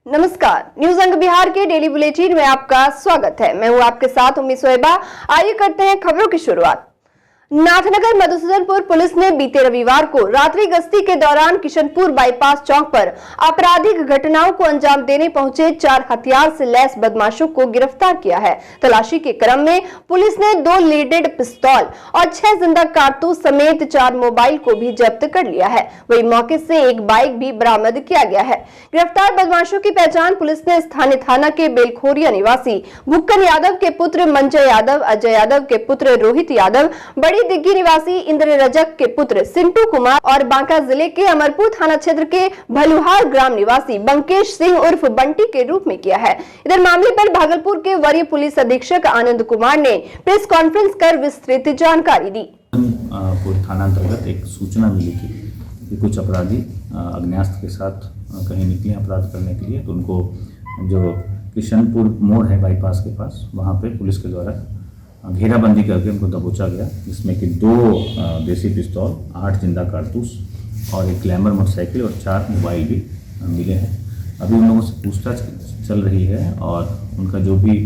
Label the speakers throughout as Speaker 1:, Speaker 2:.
Speaker 1: नमस्कार, न्यूज अंग बिहार के डेली बुलेटिन में आपका स्वागत है। मैं हूं आपके साथ उम्मी सोएबा। आइए करते हैं खबरों की शुरुआत। नाथनगर मधुसूदनपुर पुलिस ने बीते रविवार को रात्रि गश्ती के दौरान किशनपुर बाईपास चौक पर आपराधिक घटनाओं को अंजाम देने पहुंचे 4 हथियार से लैस बदमाशों को गिरफ्तार किया है। तलाशी के क्रम में पुलिस ने 2 लीडेड पिस्तौल और 6 जिंदा कारतूस समेत 4 मोबाइल को भी जब्त कर लिया है। वहीं मौके से एक बाइक भी बरामद किया गया है। गिरफ्तार बदमाशों की पहचान पुलिस ने स्थानीय थाना के बेलखोरिया निवासी भुक्कन यादव के पुत्र मंजय यादव, अजय यादव के पुत्र रोहित यादव, बड़ी दिग्गी निवासी इंद्र रजक के पुत्र सिंटू कुमार और बांका जिले के अमरपुर थाना क्षेत्र के भलुहार ग्राम निवासी बंकेश सिंह उर्फ बंटी के रूप में किया है। इधर मामले पर भागलपुर के वरीय पुलिस अधीक्षक आनंद कुमार ने प्रेस कॉन्फ्रेंस कर विस्तृत जानकारी दी।
Speaker 2: थाना अंतर्गत एक सूचना मिली थी कि कुछ अपराधी अग्न्यास्त्र के साथ कहीं निकले अपराध करने के लिए, तो उनको जो किशनपुर मोड़ है बाईपास के पास, वहाँ पे पुलिस के द्वारा घेराबंदी करके उनको दबोचा गया, जिसमें कि 2 देसी पिस्तौल, 8 जिंदा कारतूस और एक ग्लैमर मोटरसाइकिल और 4 मोबाइल भी मिले हैं। अभी उन लोगों से पूछताछ चल रही है और उनका जो भी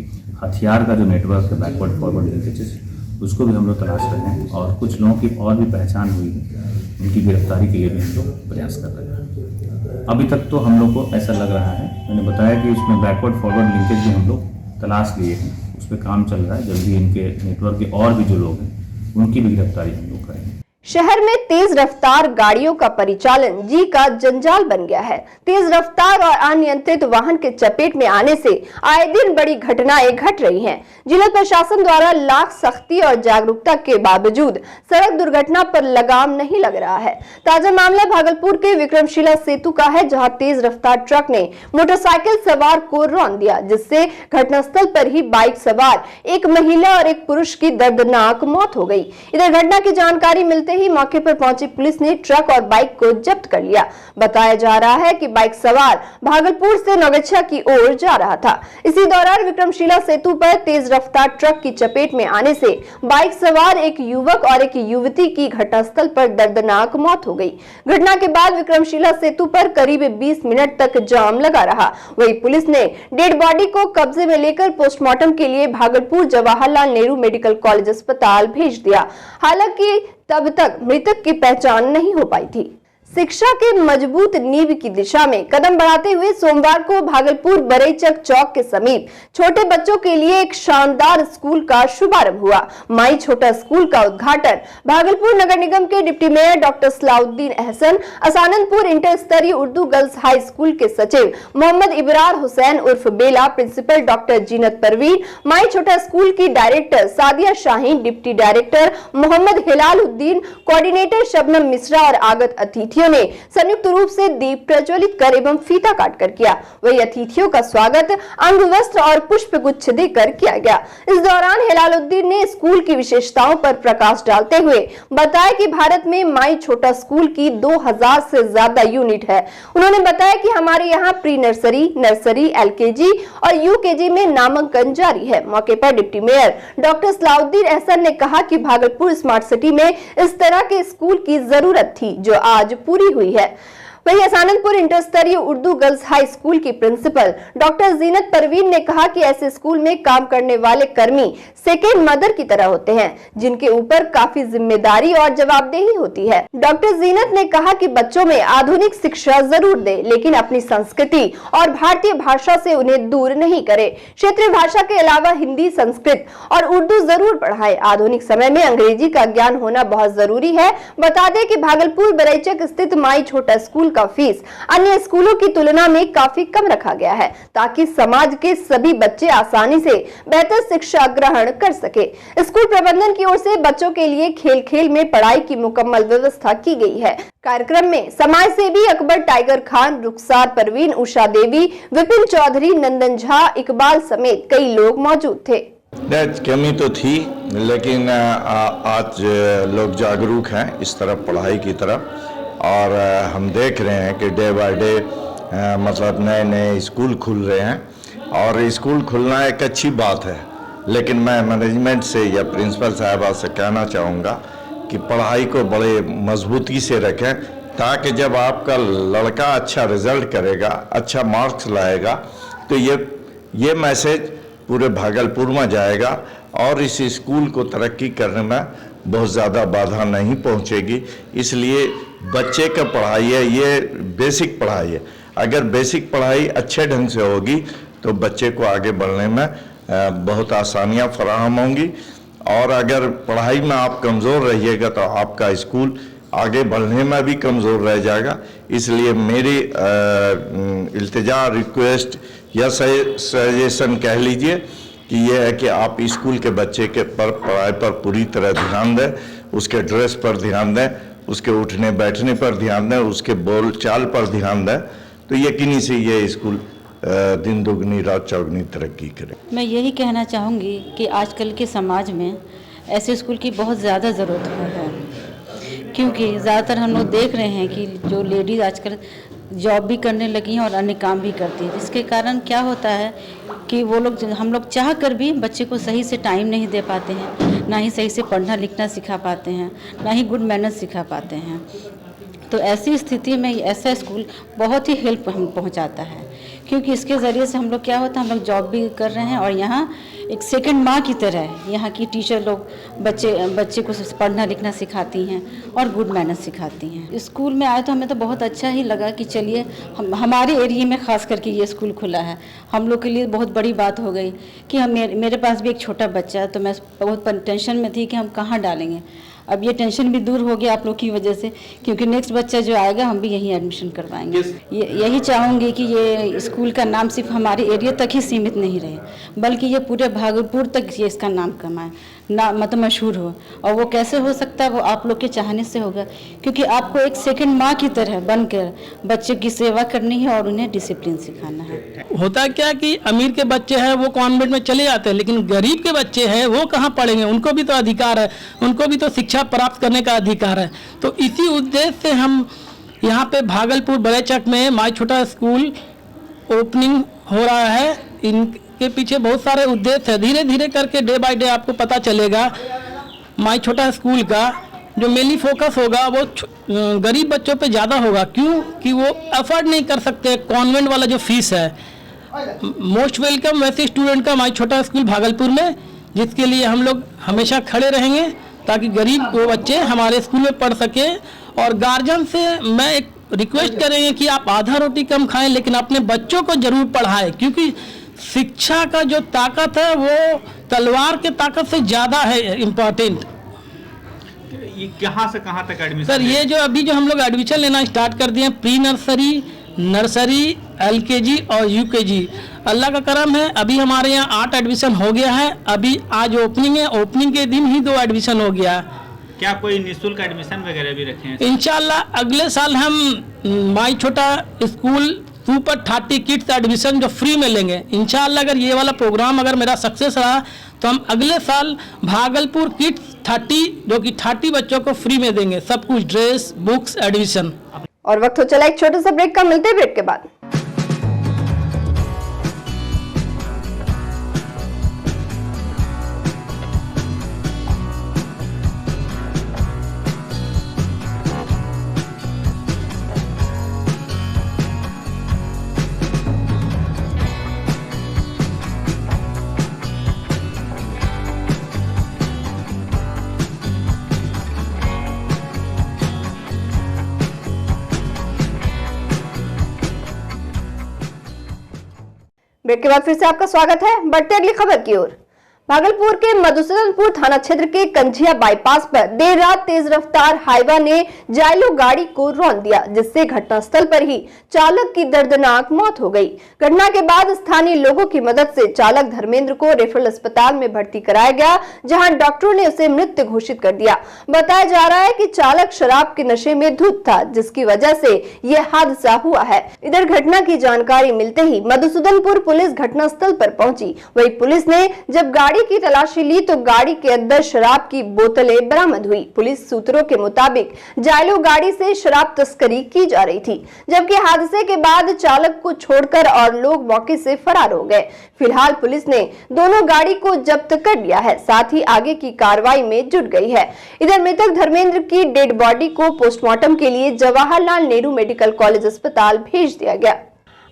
Speaker 2: हथियार का जो नेटवर्क है, बैकवर्ड फॉरवर्ड लिंकेजेस, उसको भी हम लोग तलाश रहे हैं और कुछ लोगों की और भी पहचान हुई है, उनकी गिरफ्तारी के लिए भी हम लोग प्रयास कर रहे हैं। अभी तक तो हम लोग को ऐसा लग रहा है, मैंने बताया कि उसमें बैकवर्ड फॉरवर्ड लिंकेज भी हम लोग तलाश लिए हैं, उस पर काम चल रहा है। जल्दी इनके नेटवर्क के और भी जो लोग हैं उनकी भी गिरफ्तारी हम लोग करेंगे।
Speaker 1: शहर में तेज रफ्तार गाड़ियों का परिचालन जी का जंजाल बन गया है। तेज रफ्तार और अनियंत्रित वाहन के चपेट में आने से आए दिन बड़ी घटनाएं घट रही हैं। जिला प्रशासन द्वारा लाख सख्ती और जागरूकता के बावजूद सड़क दुर्घटना पर लगाम नहीं लग रहा है। ताजा मामला भागलपुर के विक्रमशिला सेतु का है, जहां तेज रफ्तार ट्रक ने मोटरसाइकिल सवार को रौंद दिया, जिससे घटनास्थल पर ही बाइक सवार एक महिला और एक पुरुष की दर्दनाक मौत हो गई। इधर घटना की जानकारी मिलते ही मौके पर पहुंची पुलिस ने ट्रक और बाइक को जब्त कर लिया। बताया जा रहा है कि बाइक सवार भागलपुर से नौगछा की ओर जा रहा था। इसी दौरान विक्रमशिला सेतु पर तेज रफ्तार ट्रक की चपेट में आने से बाइक सवार एक युवक और एक युवती की घटनास्थल पर दर्दनाक मौत हो गई। घटना के बाद विक्रमशिला सेतु पर करीब 20 मिनट तक जाम लगा रहा। वहीं पुलिस ने डेड बॉडी को कब्जे में लेकर पोस्टमार्टम के लिए भागलपुर जवाहरलाल नेहरू मेडिकल कॉलेज अस्पताल भेज दिया। हालांकि तब तक मृतक की पहचान नहीं हो पाई थी। शिक्षा के मजबूत नींव की दिशा में कदम बढ़ाते हुए सोमवार को भागलपुर बरईचक चौक के समीप छोटे बच्चों के लिए एक शानदार स्कूल का शुभारंभ हुआ। माई छोटा स्कूल का उद्घाटन भागलपुर नगर निगम के deputy mayor doctor Salauddin Ahsan, Asanandpur inter स्तरीय उर्दू गर्ल्स हाई स्कूल के सचिव मोहम्मद इबरार हुसैन उर्फ Bela, principal doctor Zeenat Parveen, Mai Chhota school की director Sadia Shaheen, deputy director Mohammad Hilal Uddin, coordinator Shabnam Mishra और आगत अतिथियों ने संयुक्त रूप से दीप प्रज्वलित कर एवं फीता काटकर किया। वही अतिथियों का स्वागत अंग वस्त्र और पुष्प गुच्छ देकर किया गया। इस दौरान हिलालुद्दीन ने स्कूल की विशेषताओं पर प्रकाश डालते हुए बताया कि भारत में माई छोटा स्कूल की 2000 से ज्यादा यूनिट है। उन्होंने बताया कि हमारे यहाँ प्री नर्सरी, नर्सरी, LKG और UKG में नामांकन जारी है। मौके पर deputy mayor doctor Salauddin Ahsan ने कहा कि भागलपुर स्मार्ट सिटी में इस तरह के स्कूल की जरूरत थी, जो आज पूरी हुई है। वहीं असानंदपुर इंटर स्तरीय उर्दू गर्ल्स हाई स्कूल की प्रिंसिपल डॉक्टर जीनत परवीन ने कहा कि ऐसे स्कूल में काम करने वाले कर्मी सेकेंड मदर की तरह होते हैं, जिनके ऊपर काफी जिम्मेदारी और जवाबदेही होती है। डॉक्टर जीनत ने कहा कि बच्चों में आधुनिक शिक्षा जरूर दे, लेकिन अपनी संस्कृति और भारतीय भाषा से उन्हें दूर नहीं करे। क्षेत्रीय भाषा के अलावा हिंदी, संस्कृत और उर्दू जरूर पढ़ाए। आधुनिक समय में अंग्रेजी का ज्ञान होना बहुत जरूरी है। बता दें कि भागलपुर बरईचक स्थित माई छोटा स्कूल का फीस अन्य स्कूलों की तुलना में काफी कम रखा गया है, ताकि समाज के सभी बच्चे आसानी से बेहतर शिक्षा ग्रहण कर सके। स्कूल प्रबंधन की ओर से बच्चों के लिए खेल खेल में पढ़ाई की मुकम्मल व्यवस्था की गई है। कार्यक्रम में समाज सेवी अकबर टाइगर खान, रुखसार परवीन, उषा देवी, विपिन चौधरी, नंदन झा, इकबाल समेत कई लोग मौजूद थे।
Speaker 3: कमी तो थी, लेकिन आज लोग जागरूक हैं इस तरफ, पढ़ाई की तरफ, और हम देख रहे हैं कि डे बाय डे मतलब नए नए स्कूल खुल रहे हैं और स्कूल खुलना एक अच्छी बात है। लेकिन मैं मैनेजमेंट से या प्रिंसिपल साहबा से कहना चाहूँगा कि पढ़ाई को बड़े मजबूती से रखें, ताकि जब आपका लड़का अच्छा रिजल्ट करेगा, अच्छा मार्क्स लाएगा, तो ये मैसेज पूरे भागलपुर में जाएगा और इस स्कूल को तरक्की करने में बहुत ज़्यादा बाधा नहीं पहुंचेगी। इसलिए बच्चे का पढ़ाई है, ये बेसिक पढ़ाई है। अगर बेसिक पढ़ाई अच्छे ढंग से होगी तो बच्चे को आगे बढ़ने में बहुत आसानियां फराहम होंगी, और अगर पढ़ाई में आप कमज़ोर रहिएगा तो आपका स्कूल आगे बढ़ने में भी कमज़ोर रह जाएगा। इसलिए मेरी इल्तिजा, रिक्वेस्ट या सजेशन कह लीजिए कि ये है कि आप स्कूल के बच्चे के पढ़ाई पर पूरी तरह ध्यान दें, उसके ड्रेस पर ध्यान दें, उसके उठने बैठने पर ध्यान दें, उसके बोल चाल पर ध्यान दें, तो यकीनी से ये स्कूल दिन दोगुनी रात चौगुनी तरक्की करे।
Speaker 4: मैं यही कहना चाहूँगी कि आजकल के समाज में ऐसे स्कूल की बहुत ज़्यादा ज़रूरत है, क्योंकि ज़्यादातर हम लोग देख रहे हैं कि जो लेडीज़ आजकल जॉब भी करने लगी हैं और अन्य काम भी करती हैं, जिसके कारण क्या होता है कि वो लोग, हम लोग चाह कर भी बच्चे को सही से टाइम नहीं दे पाते हैं, ना ही सही से पढ़ना लिखना सिखा पाते हैं, ना ही गुड मैनर्स सिखा पाते हैं। तो ऐसी स्थिति में ऐसा स्कूल बहुत ही हेल्प हम पहुंचाता है, क्योंकि इसके ज़रिए से हम लोग क्या होता है, हम लोग जॉब भी कर रहे हैं और यहाँ एक सेकंड माँ की तरह यहाँ की टीचर लोग बच्चे को पढ़ना लिखना सिखाती हैं और गुड मैनर्स सिखाती हैं। स्कूल में आए तो हमें तो बहुत अच्छा ही लगा कि चलिए हमारे एरिया में ख़ास करके ये स्कूल खुला है। हम लोग के लिए बहुत बड़ी बात हो गई कि मेरे पास भी एक छोटा बच्चा है, तो मैं बहुत टेंशन में थी कि हम कहाँ डालेंगे। अब ये टेंशन भी दूर हो गया आप लोग की वजह से, क्योंकि नेक्स्ट बच्चा जो आएगा हम भी यहीं एडमिशन करवाएंगे। यही चाहूँगी कि ये स्कूल का नाम सिर्फ हमारे एरिया तक ही सीमित नहीं रहे, बल्कि ये पूरे भागलपुर तक ये इसका नाम कमाए, मतलब मशहूर हो। और वो कैसे हो सकता है, वो आप लोग के चाहने से होगा, क्योंकि आपको एक सेकंड माँ की तरह बनकर बच्चे की सेवा करनी है और उन्हें डिसिप्लिन सिखाना है।
Speaker 5: होता क्या कि अमीर के बच्चे हैं वो कॉन्वेंट में चले जाते हैं, लेकिन गरीब के बच्चे हैं वो कहाँ पढ़ेंगे, उनको भी तो अधिकार है, उनको भी तो शिक्षा प्राप्त करने का अधिकार है। तो इसी उद्देश्य से हम यहाँ पे भागलपुर बड़ेचक में माई छोटा स्कूल ओपनिंग हो रहा है। इनके पीछे बहुत सारे उद्देश्य है, धीरे धीरे करके डे बाय डे आपको पता चलेगा। माई छोटा स्कूल का जो मेनली फोकस होगा वो गरीब बच्चों पे ज़्यादा होगा, क्यों कि वो अफोर्ड नहीं कर सकते कॉन्वेंट वाला जो फीस है। मोस्ट वेलकम वैसे स्टूडेंट का माई छोटा स्कूल भागलपुर में, जिसके लिए हम लोग हमेशा खड़े रहेंगे ताकि गरीब वो बच्चे हमारे स्कूल में पढ़ सके। और गार्जियन से मैं एक रिक्वेस्ट करेंगे कि आप आधा रोटी कम खाएं, लेकिन अपने बच्चों को जरूर पढ़ाएं, क्योंकि शिक्षा का जो ताकत है वो तलवार के ताकत से ज़्यादा है इम्पोर्टेंट।
Speaker 6: ये कहाँ से कहाँ तक एडमिशन?
Speaker 5: सर ये जो अभी जो हम लोग एडमिशन लेना स्टार्ट कर दिए हैं, प्री नर्सरी, नर्सरी, LKG और UKG, अल्लाह का करम है अभी हमारे यहाँ 8 एडमिशन हो गया है। अभी आज ओपनिंग है, ओपनिंग के दिन ही 2 एडमिशन हो गया।
Speaker 6: क्या कोई निःशुल्क एडमिशन वगैरह भी रखे हैं?
Speaker 5: इंशाल्लाह अगले साल हम माई Chhota school super 30 kids admission जो फ्री में लेंगे। इंशाल्लाह अगर ये वाला प्रोग्राम अगर मेरा सक्सेस रहा तो हम अगले साल भागलपुर किड्स 30 जो कि 30 बच्चों को फ्री में देंगे, सब कुछ ड्रेस, बुक्स, एडमिशन।
Speaker 1: और वक्त हो चला एक छोटे से ब्रेक का, मिलते हैं ब्रेक के बाद। ब्रेक के बाद फिर से आपका स्वागत है। बढ़ते अगली खबर की ओर। भागलपुर के मधुसूदनपुर थाना क्षेत्र के कंझिया बाईपास पर देर रात तेज रफ्तार हाईवा ने जायलो गाड़ी को रौंद दिया, जिससे घटनास्थल पर ही चालक की दर्दनाक मौत हो गई। घटना के बाद स्थानीय लोगों की मदद से चालक धर्मेंद्र को रेफरल अस्पताल में भर्ती कराया गया, जहां डॉक्टरों ने उसे मृत घोषित कर दिया। बताया जा रहा है कि चालक शराब के नशे में धुत था, जिसकी वजह से यह हादसा हुआ है। इधर घटना की जानकारी मिलते ही मधुसूदनपुर पुलिस घटनास्थल पर पहुंची। वही पुलिस ने जब गाड़ी गाड़ी की तलाशी ली तो गाड़ी के अंदर शराब की बोतलें बरामद हुई। पुलिस सूत्रों के मुताबिक जायलो गाड़ी से शराब तस्करी की जा रही थी, जबकि हादसे के बाद चालक को छोड़कर और लोग मौके से फरार हो गए। फिलहाल पुलिस ने दोनों गाड़ी को जब्त कर लिया है, साथ ही आगे की कार्रवाई में जुट गई है। इधर मृतक धर्मेंद्र की डेड बॉडी को पोस्टमार्टम के लिए जवाहरलाल नेहरू मेडिकल कॉलेज अस्पताल भेज दिया गया।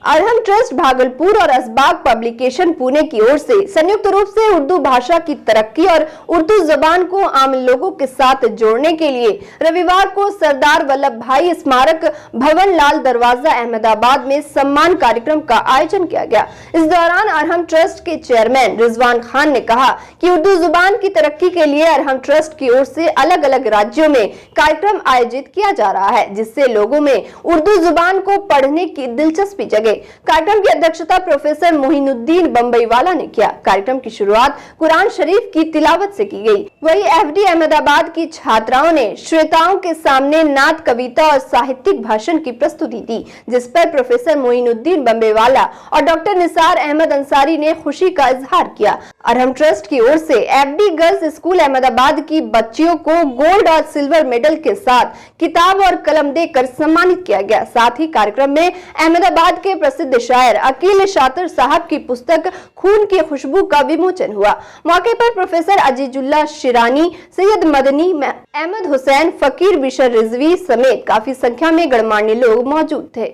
Speaker 1: अरहम ट्रस्ट भागलपुर और असबाग पब्लिकेशन पुणे की ओर से संयुक्त रूप से उर्दू भाषा की तरक्की और उर्दू जबान को आम लोगों के साथ जोड़ने के लिए रविवार को सरदार वल्लभ भाई स्मारक भवन लाल दरवाजा अहमदाबाद में सम्मान कार्यक्रम का आयोजन किया गया। इस दौरान अरहम ट्रस्ट के चेयरमैन रिजवान खान ने कहा कि उर्दू जुबान की तरक्की के लिए अरहम ट्रस्ट की ओर से अलग अलग राज्यों में कार्यक्रम आयोजित किया जा रहा है, जिससे लोगों में उर्दू जुबान को पढ़ने की दिलचस्पी जगे। कार्यक्रम की अध्यक्षता प्रोफेसर मोहिनुद्दीन बम्बईवाला ने किया। कार्यक्रम की शुरुआत कुरान शरीफ की तिलावत से की गई। वहीं एफडी अहमदाबाद की छात्राओं ने श्रोताओं के सामने नात, कविता और साहित्यिक भाषण की प्रस्तुति दी, जिस पर प्रोफेसर मोहिनुद्दीन बम्बईवाला और डॉक्टर निसार अहमद अंसारी ने खुशी का इजहार किया। अरहम ट्रस्ट की ओर से एफडी गर्ल्स स्कूल अहमदाबाद की बच्चियों को गोल्ड और सिल्वर मेडल के साथ किताब और कलम देकर सम्मानित किया गया। साथ ही कार्यक्रम में अहमदाबाद के प्रसिद्ध शायर अकील शातिर साहब की पुस्तक खून की खुशबू का विमोचन हुआ। मौके पर प्रोफेसर अजीजुल्लाह शिरानी, सैयद मदनी, अहमद हुसैन, फकीर बिशर रिजवी समेत काफी संख्या में गणमान्य लोग मौजूद थे।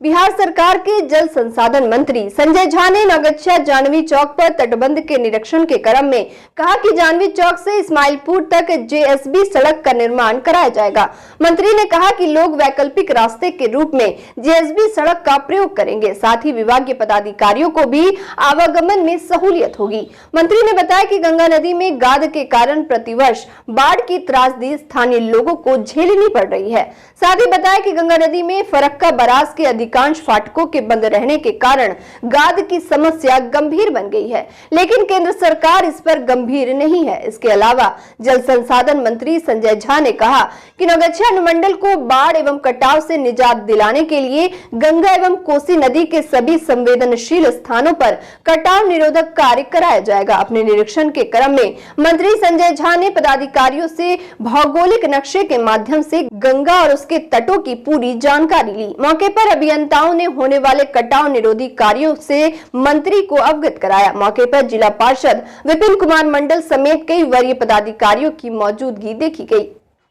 Speaker 1: बिहार सरकार के जल संसाधन मंत्री संजय झा ने नौगछिया जानवी चौक पर तटबंध के निरीक्षण के क्रम में कहा कि जानवी चौक से इस्माइलपुर तक जेएसबी सड़क का निर्माण कराया जाएगा। मंत्री ने कहा कि लोग वैकल्पिक रास्ते के रूप में जेएसबी सड़क का प्रयोग करेंगे, साथ ही विभागीय पदाधिकारियों को भी आवागमन में सहूलियत होगी। मंत्री ने बताया कि गंगा नदी में गाद के कारण प्रतिवर्ष बाढ़ की त्रासदी स्थानीय लोगों को झेलनी पड़ रही है। साथ ही बताया कि गंगा नदी में फरक्का बराज के अधिकांश फाटकों के बंद रहने के कारण गाद की समस्या गंभीर बन गई है, लेकिन केंद्र सरकार इस पर गंभीर नहीं है। इसके अलावा जल संसाधन मंत्री संजय झा ने कहा कि नौगछिया अनुमंडल को बाढ़ एवं कटाव से निजात दिलाने के लिए गंगा एवं कोसी नदी के सभी संवेदनशील स्थानों पर कटाव निरोधक कार्य कराया जाएगा। अपने निरीक्षण के क्रम में मंत्री संजय झा ने पदाधिकारियों से भौगोलिक नक्शे के माध्यम से गंगा और उसके तटों की पूरी जानकारी ली। मौके पर अभियंताओं ने होने वाले कटाव निरोधी कार्यों से मंत्री को अवगत कराया। मौके पर जिला पार्षद विपिन कुमार मंडल समेत कई वरीय पदाधिकारियों की मौजूदगी देखी गई।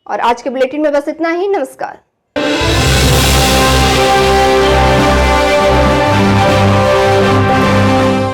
Speaker 1: और आज के बुलेटिन में बस इतना ही। नमस्कार।